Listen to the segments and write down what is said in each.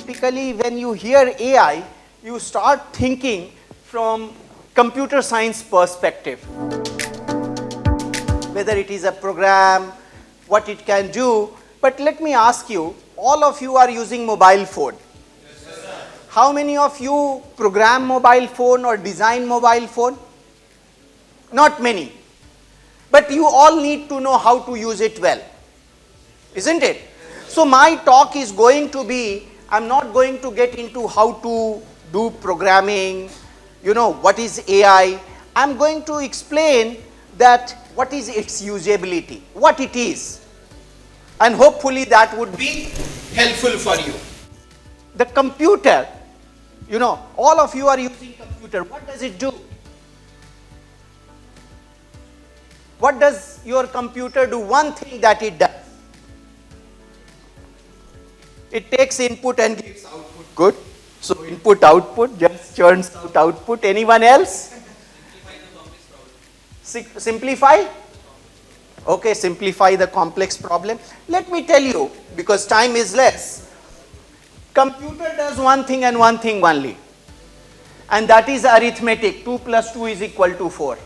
typically when you hear AI, you start thinking from computer science perspective. Whether it is a program, what it can do. But let me ask you, all of you are using mobile phone. Yes, sir. How many of you program mobile phone or design mobile phone? Not many. But you all need to know how to use it well. Isn't it? So my talk is going to be, I'm not going to get into how to do programming, what is AI. I'm going to explain that what is its usability, what it is. And hopefully that would be helpful for you. The computer, all of you are using computer. What does it do? What does your computer do? One thing that it does. It takes input and gives output. Good. So input, output, just churns out output. Anyone else? Simplify the complex problem. Simplify? Okay, simplify the complex problem. Let me tell you, because time is less. Computer does one thing and one thing only. And that is arithmetic. 2 plus 2 is equal to 4.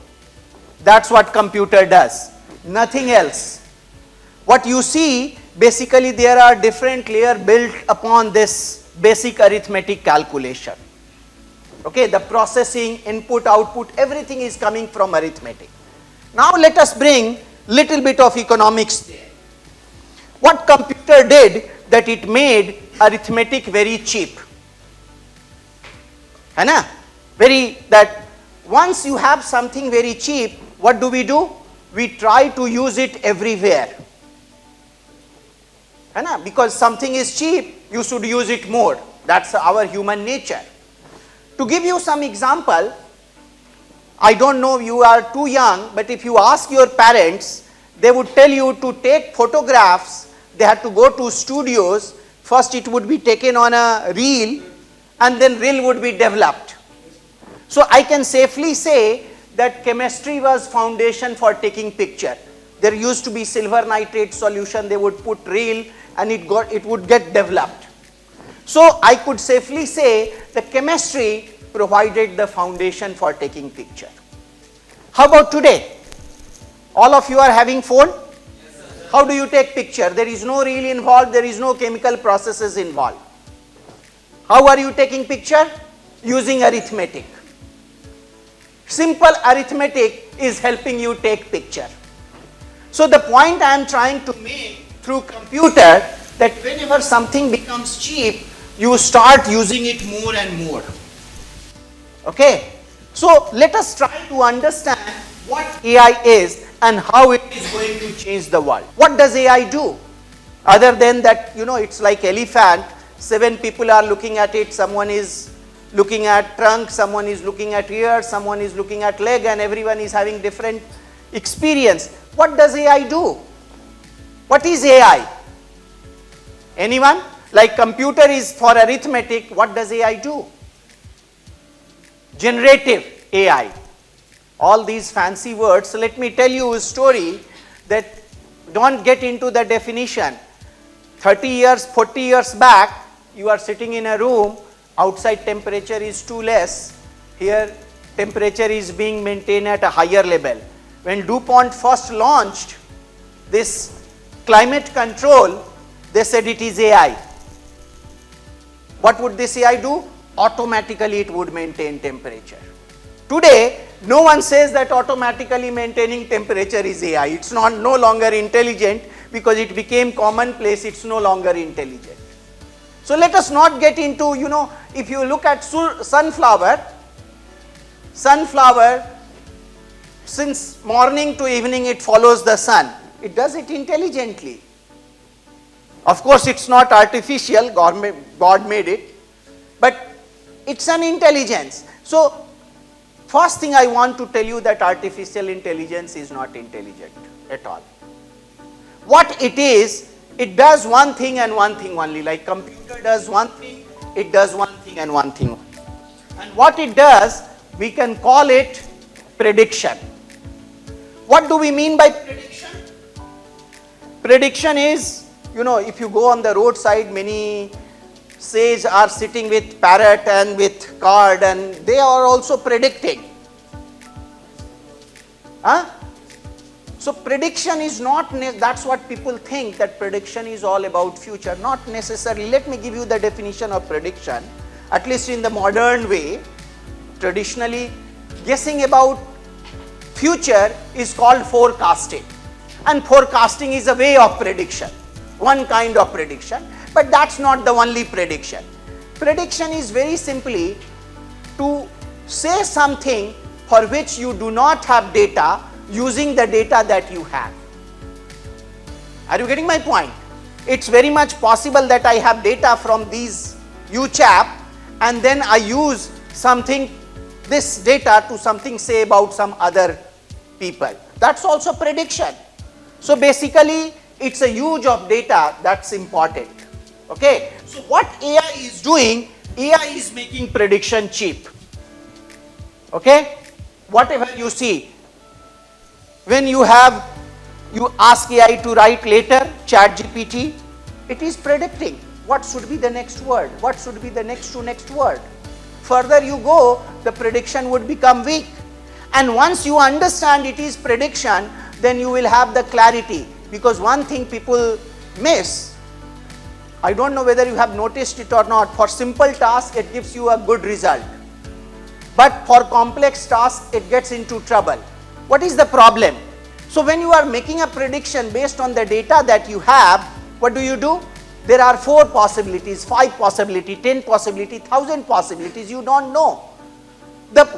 That's what computer does. Nothing else. What you see, basically there are different layers built upon this basic arithmetic calculation. Okay, the processing, input, output, everything is coming from arithmetic. Now let us bring little bit of economics there. What computer did, that it made arithmetic very cheap. That once you have something very cheap, what do? We try to use it everywhere. Because something is cheap, you should use it more. That's our human nature. To give you some example, I don't know, you are too young, but if you ask your parents, they would tell you to take photographs. They had to go to studios. First it would be taken on a reel, and then reel would be developed. So I can safely say that chemistry was foundation for taking picture. There used to be silver nitrate solution, they would put reel and it would get developed. So I could safely say that chemistry provided the foundation for taking picture. How about today? All of you are having phone? Yes, sir. How do you take picture? There is no reel involved, there is no chemical processes involved. How are you taking picture? Using arithmetic. Simple arithmetic is helping you take picture. So the point I am trying to make through computer, that whenever something becomes cheap, you start using it more and more. Okay? So let us try to understand what AI is and how it is going to change the world. What does AI do? Other than that, it's like elephant, 7 people are looking at it, someone is looking at trunk, someone is looking at ear, someone is looking at leg, and everyone is having different experience. What does AI do? What is AI? Anyone? Like computer is for arithmetic, what does AI do? Generative AI. All these fancy words. So let me tell you a story that don't get into the definition. 30 years, 40 years back, you are sitting in a room, outside temperature is too less, here temperature is being maintained at a higher level. When DuPont first launched this climate control, they said it is AI. What would this AI do? Automatically it would maintain temperature. Today, no one says that automatically maintaining temperature is AI. It's no longer intelligent because it became commonplace, it's no longer intelligent. So let us not get into, if you look at sunflower, since morning to evening it follows the sun. It does it intelligently. Of course, it's not artificial, God made it, but it's an intelligence. So, first thing I want to tell you that artificial intelligence is not intelligent at all. What it is, it does one thing and one thing only. Like computer does one thing, it does one thing and one thing. And what it does, we can call it prediction. What do we mean by prediction? Prediction is, if you go on the roadside, many sage are sitting with parrot and with card, and they are also predicting. Huh? So prediction is not, that's what people think, that prediction is all about future. Not necessarily. Let me give you the definition of prediction. At least in the modern way, traditionally, guessing about future is called forecasting. And forecasting is a way of prediction, one kind of prediction. But that's not the only prediction. Prediction is very simply to say something for which you do not have data, using the data that you have. Are you getting my point? It's very much possible that I have data from these you chap, and then I use something, this data to something say about some other people. That's also prediction. So basically it's a use of data that's important. Okay, so what AI is doing, AI is making prediction cheap. Okay, whatever you see, when you ask AI to write later, ChatGPT, it is predicting what should be the next word, what should be the next to next word. Further you go, the prediction would become weak. And once you understand it is prediction, then you will have the clarity. Because one thing people miss, I don't know whether you have noticed it or not, for simple tasks it gives you a good result. But for complex tasks it gets into trouble. What is the problem? So when you are making a prediction based on the data that you have, what do? There are 4 possibilities, 5 possibilities, 10 possibilities, 1,000 possibilities, you don't know.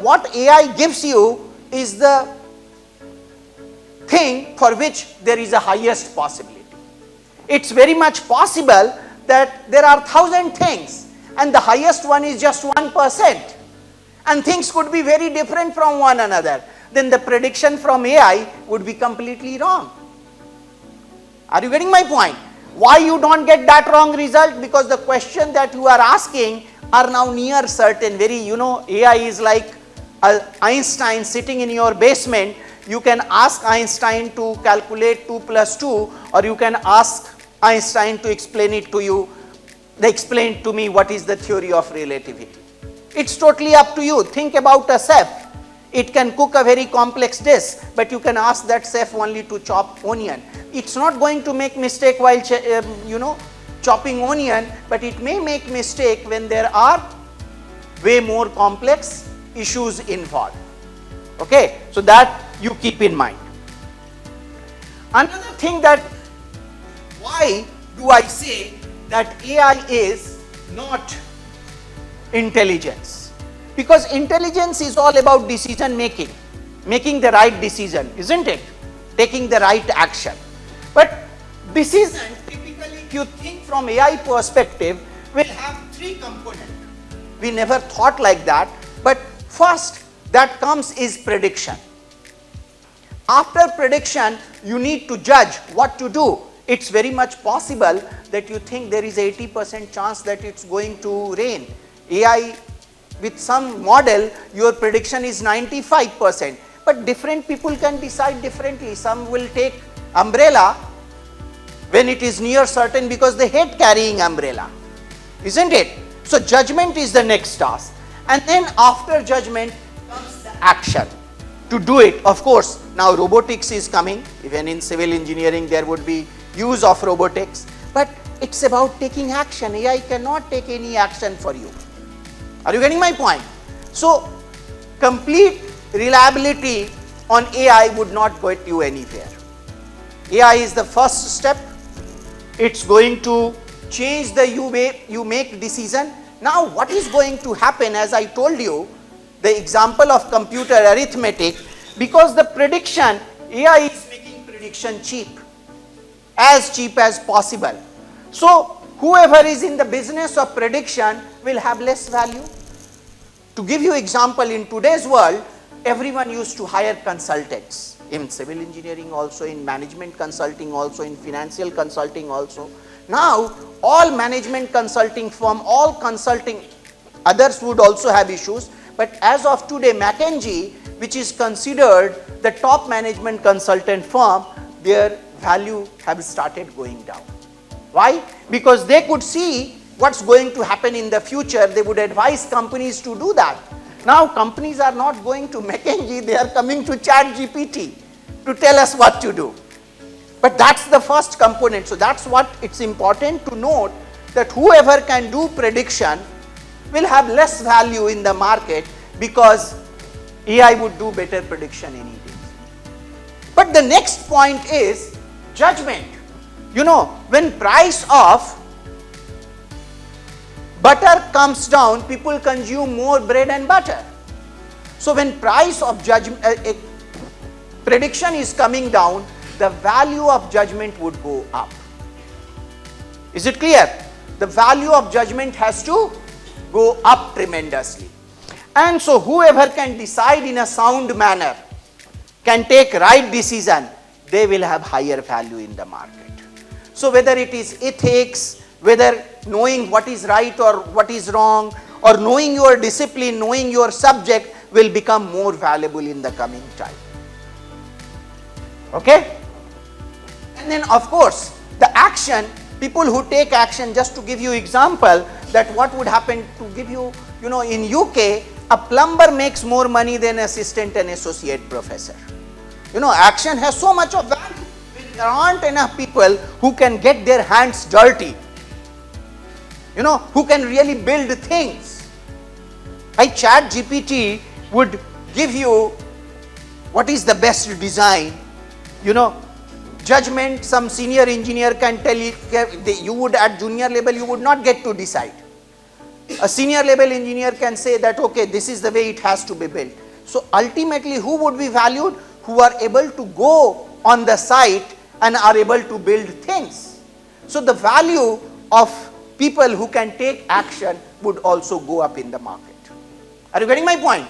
What AI gives you is the thing for which there is a highest possibility. It's very much possible that there are 1,000 things and the highest one is just 1%, and things could be very different from one another. Then the prediction from AI would be completely wrong. Are you getting my point? Why you don't get that wrong result? Because the question that you are asking are now near certain, very, AI is like Einstein sitting in your basement. You can ask Einstein to calculate 2 plus 2, or you can ask Einstein to explain it to you. Explain to me what is the theory of relativity. It's totally up to you. Think about a chef. It can cook a very complex dish, but you can ask that chef only to chop onion. It's not going to make mistake while chopping onion, but it may make mistake when there are way more complex issues involved. Okay, so that you keep in mind. Another thing, that why do I say that AI is not intelligence? Because intelligence is all about decision making, making the right decision, isn't it? Taking the right action. But decision, typically, if you think from AI perspective, will have 3 components. We never thought like that, but first that comes is prediction. After prediction, you need to judge what to do. It's very much possible that you think there is 80% chance that it's going to rain. AI, with some model, your prediction is 95%. But different people can decide differently. Some will take umbrella when it is near certain because they hate carrying umbrella, isn't it? So judgment is the next task. And then after judgment comes the action to do it. Of course, now robotics is coming. Even in civil engineering, there would be use of robotics. But it's about taking action. AI cannot take any action for you. Are you getting my point? So complete reliability on AI would not get you anywhere. AI is the first step. It's going to change the way you make decision. Now what is going to happen, as I told you, the example of computer arithmetic, because the prediction, AI is making prediction cheap as possible. So whoever is in the business of prediction will have less value. To give you example, in today's world, everyone used to hire consultants. In civil engineering also, in management consulting also, in financial consulting also. Now, all management consulting firm, all consulting, others would also have issues. But as of today, McKinsey, which is considered the top management consultant firm, their value have started going down. Why? Because they could see what's going to happen in the future, they would advise companies to do that. Now companies are not going to McKinsey, they are coming to ChatGPT to tell us what to do. But that's the first component. So that's what it's important to note, that whoever can do prediction will have less value in the market because AI would do better prediction any day. But the next point is judgment. You know, when price of butter comes down, people consume more bread and butter. So when price of prediction is coming down, the value of judgment would go up. Is it clear? The value of judgment has to go up tremendously. And so whoever can decide in a sound manner, can take right decision, they will have higher value in the market. So whether it is ethics, whether knowing what is right or what is wrong, or knowing your discipline, knowing your subject, will become more valuable in the coming time. Okay? And then of course, the action, people who take action, just to give you example, that what would happen, to give you, in UK, a plumber makes more money than assistant and associate professor. Action has so much of value. There aren't enough people who can get their hands dirty, who can really build things. ChatGPT would give you what is the best design, judgment. Some senior engineer can tell you, you would at junior level, you would not get to decide. A senior level engineer can say that, okay, this is the way it has to be built. So ultimately, who would be valued? Who are able to go on the site and are able to build things. So the value of people who can take action would also go up in the market. Are you getting my point?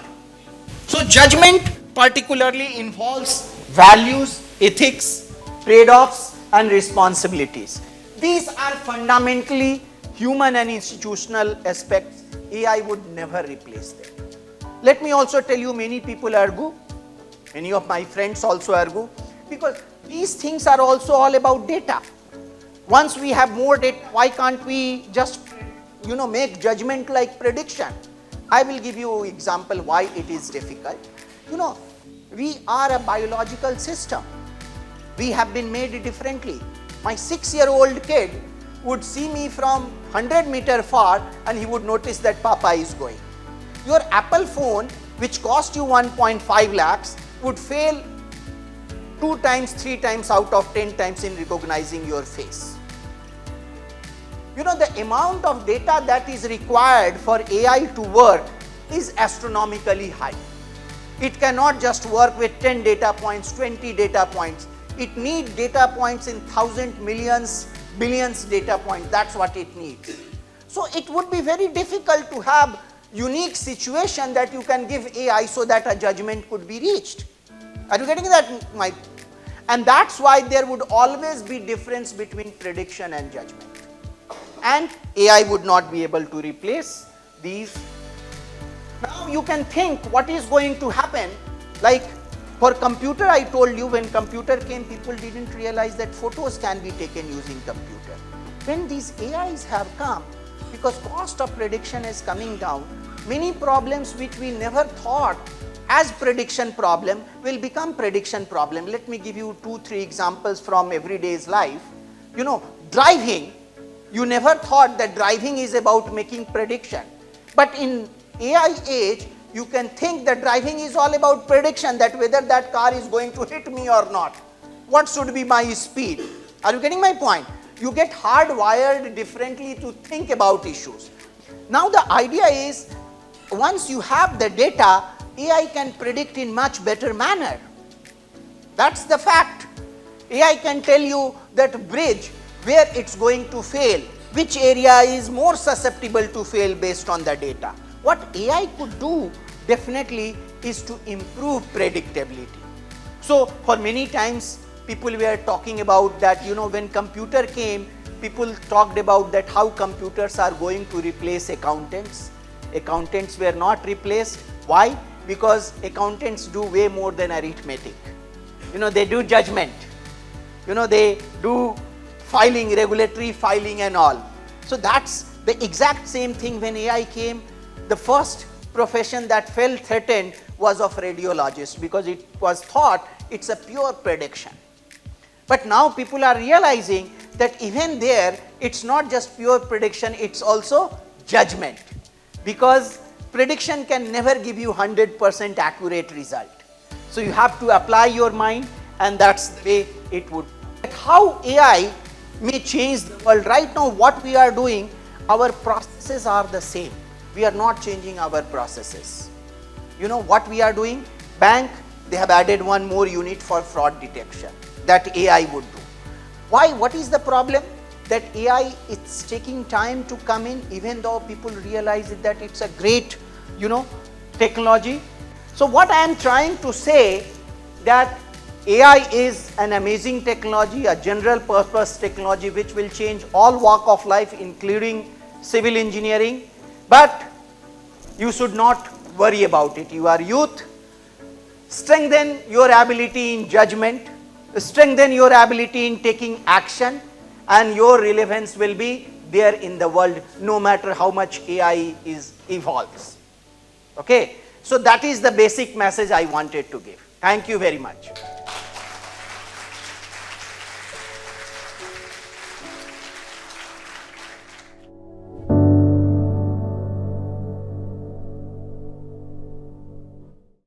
So judgment particularly involves values, ethics, trade-offs and responsibilities. These are fundamentally human and institutional aspects. AI would never replace them. Let me also tell you, many people argue, many of my friends also argue, because these things are also all about data. Once we have more data, why can't we just, make judgment like prediction? I will give you an example why it is difficult. We are a biological system. We have been made differently. My 6-year-old kid would see me from 100 meters far and he would notice that Papa is going. Your Apple phone, which cost you 1.5 lakhs, would fail 2 times, 3 times out of 10 times in recognizing your face. The amount of data that is required for AI to work is astronomically high. It cannot just work with 10 data points, 20 data points. It needs data points in thousands, millions, billions data points. That's what it needs. So it would be very difficult to have unique situation that you can give AI so that a judgment could be reached. Are you getting that? And that's why there would always be difference between prediction and judgment. And AI would not be able to replace these. Now you can think what is going to happen. Like for computer, I told you when computer came, people didn't realize that photos can be taken using computer. When these AIs have come, because cost of prediction is coming down, many problems which we never thought as prediction problem will become prediction problem. Let me give you 2-3 examples from everyday's life. Driving, you never thought that driving is about making prediction. But in AI age, you can think that driving is all about prediction, that whether that car is going to hit me or not. What should be my speed? Are you getting my point? You get hardwired differently to think about issues. Now the idea is, once you have the data, AI can predict in much better manner. That's the fact. AI can tell you that bridge, where it's going to fail, which area is more susceptible to fail based on the data. What AI could do definitely is to improve predictability. So for many times, people were talking about that, when computer came, people talked about that how computers are going to replace accountants. Accountants were not replaced. Why? Because accountants do way more than arithmetic. They do judgment. They do filing, regulatory filing and all. So that's The exact same thing when AI came, the first profession that felt threatened was of radiologist, because it was thought it's a pure prediction. But now people are realizing that even there, it's not just pure prediction, it's also judgment. Because prediction can never give you 100% accurate result. So you have to apply your mind, and that's the way it would. How AI may change the world. Right now what we are doing, our processes are the same. We are not changing our processes. You know what we are doing? Bank, they have added one more unit for fraud detection that AI would do. Why? What is the problem? That AI is taking time to come in, even though people realize that it's a great, technology. So what I am trying to say, that AI is an amazing technology, a general purpose technology which will change all walk of life, including civil engineering. But you should not worry about it. You are youth. Strengthen your ability in judgment, strengthen your ability in taking action, and your relevance will be there in the world no matter how much AI evolves. Okay, so that is the basic message I wanted to give. Thank you very much.